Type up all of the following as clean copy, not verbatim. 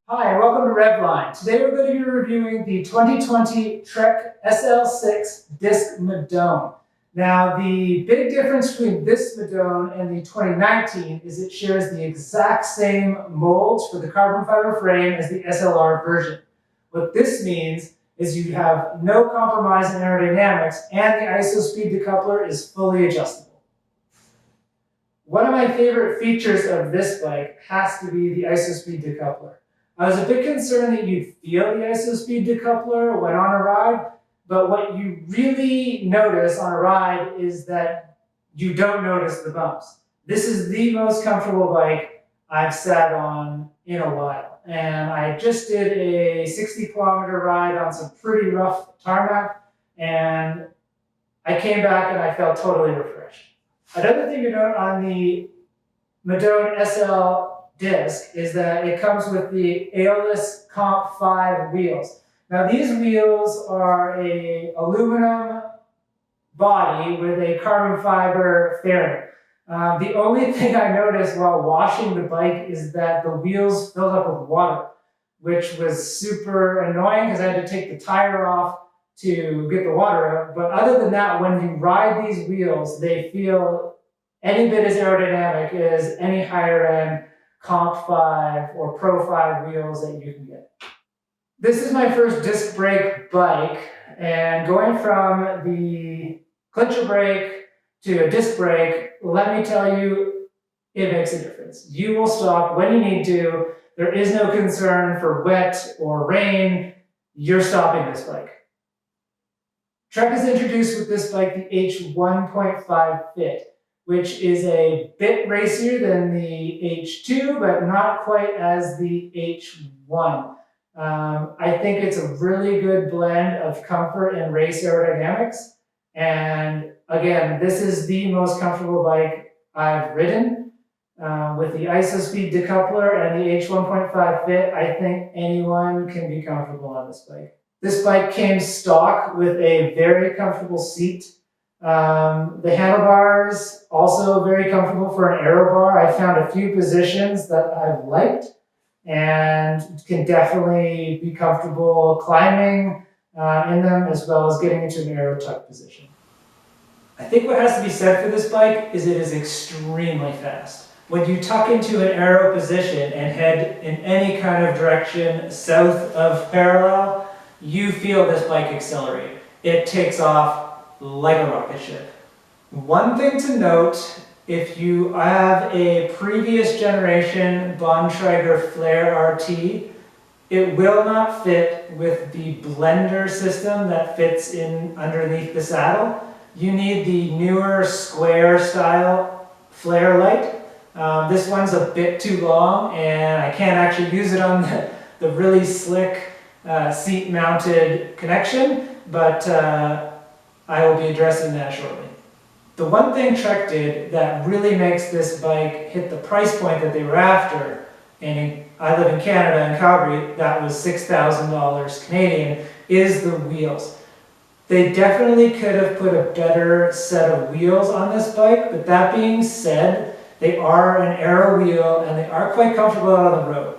Hi, welcome to Revline. Today we're going to be reviewing the 2020 Trek SL6 disc Madone. Now, the big difference between this Madone and the 2019 is it shares the exact same molds for the carbon fiber frame as the SLR version. What this means is you have no compromise in aerodynamics and the iso-speed decoupler is fully adjustable. One of my favorite features of this bike has to be the iso-speed decoupler. I was a bit concerned that you'd feel the iso-speed decoupler when on a ride, but what you really notice on a ride is that you don't notice the bumps. This is the most comfortable bike I've sat on in a while. And I just did a 60-kilometer ride on some pretty rough tarmac, and I came back and I felt totally refreshed. Another thing to note on the Madone SL disc is that it comes with the Tubeless Comp 5 wheels. Now these wheels are a aluminum body with a carbon fiber fairing. The only thing I noticed while washing the bike is that the wheels filled up with water, which was super annoying because I had to take the tire off to get the water out. But other than that, when you ride these wheels, they feel any bit as aerodynamic as any higher end Comp 5 or Pro 5 wheels that you can get. This is my first disc brake bike, and going from the clincher brake to a disc brake, let me tell you, it makes a difference. You will stop when you need to. There is no concern for wet or rain. You're stopping this bike. Trek has introduced with this bike the H1.5 Fit, which is a bit racier than the H2, but not quite as the H1. I think it's a really good blend of comfort and race aerodynamics. And again, this is the most comfortable bike I've ridden. With the iso-speed decoupler and the H1.5 Fit, I think anyone can be comfortable on this bike. This bike came stock with a very comfortable seat. The handlebars, also very comfortable for an aero bar. I found a few positions that I've liked and can definitely be comfortable climbing in them as well as getting into an aero tuck position. I think what has to be said for this bike is it is extremely fast. When you tuck into an aero position and head in any kind of direction south of parallel, you feel this bike accelerate. It takes off like a rocket ship. One thing to note, if you have a previous generation Bontrager Flare RT, it will not fit with the blender system that fits in underneath the saddle. You need the newer square style flare light. This one's a bit too long and I can't actually use it on the really slick seat mounted connection, but I will be addressing that shortly. The one thing Trek did that really makes this bike hit the price point that they were after, and I live in Canada, in Calgary, that was $6,000 Canadian, is the wheels. They definitely could have put a better set of wheels on this bike, but that being said, they are an aero wheel and they are quite comfortable out on the road.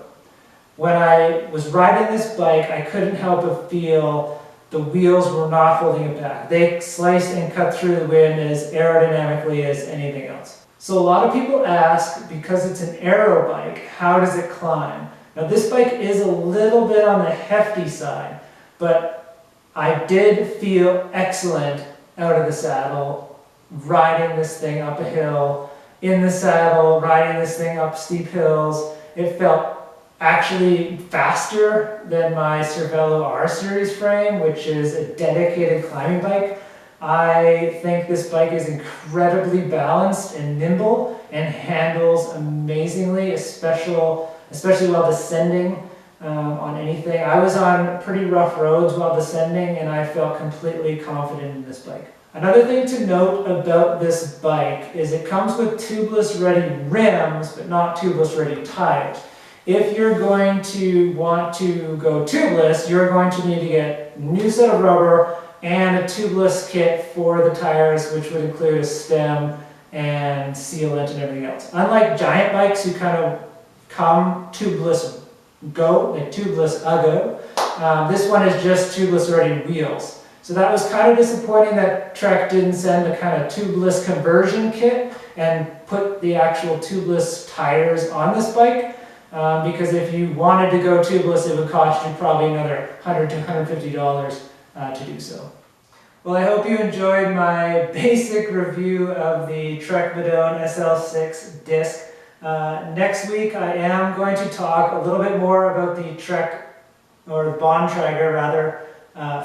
When I was riding this bike, I couldn't help but feel the wheels were not holding it back. They sliced and cut through the wind as aerodynamically as anything else. So a lot of people ask, because it's an aero bike, how does it climb? Now this bike is a little bit on the hefty side, but I did feel excellent out of the saddle, riding this thing up a hill, in the saddle, riding this thing up steep hills. It felt actually faster than my Cervelo R Series frame, which is a dedicated climbing bike. I think this bike is incredibly balanced and nimble and handles amazingly, especially while descending on anything. I was on pretty rough roads while descending and I felt completely confident in this bike. Another thing to note about this bike is it comes with tubeless ready rims, but not tubeless ready tires. If you're going to want to go tubeless, you're going to need to get a new set of rubber and a tubeless kit for the tires, which would include a stem and sealant and everything else. Unlike giant bikes who kind of come tubeless Go, like tubeless Go. This one is just tubeless already wheels. So that was kind of disappointing that Trek didn't send a kind of tubeless conversion kit and put the actual tubeless tires on this bike. Because if you wanted to go tubeless, it would cost you probably another $100 to $150 to do so. Well, I hope you enjoyed my basic review of the Trek Madone SL6 disc. Next week I am going to talk a little bit more about the Trek, or Bontrager rather,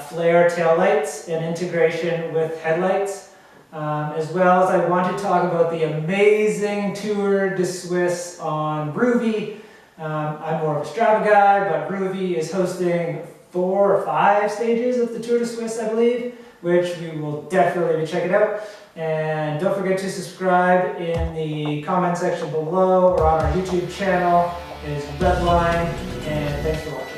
flare taillights and integration with headlights. As well as I want to talk about the amazing Tour de Suisse on Rouvy. I'm more of a Strava guy, but Rouvy is hosting 4 or 5 stages of the Tour de Suisse, I believe, which we will definitely be checking out. And don't forget to subscribe in the comment section below or on our YouTube channel. It is Redline, and thanks for watching.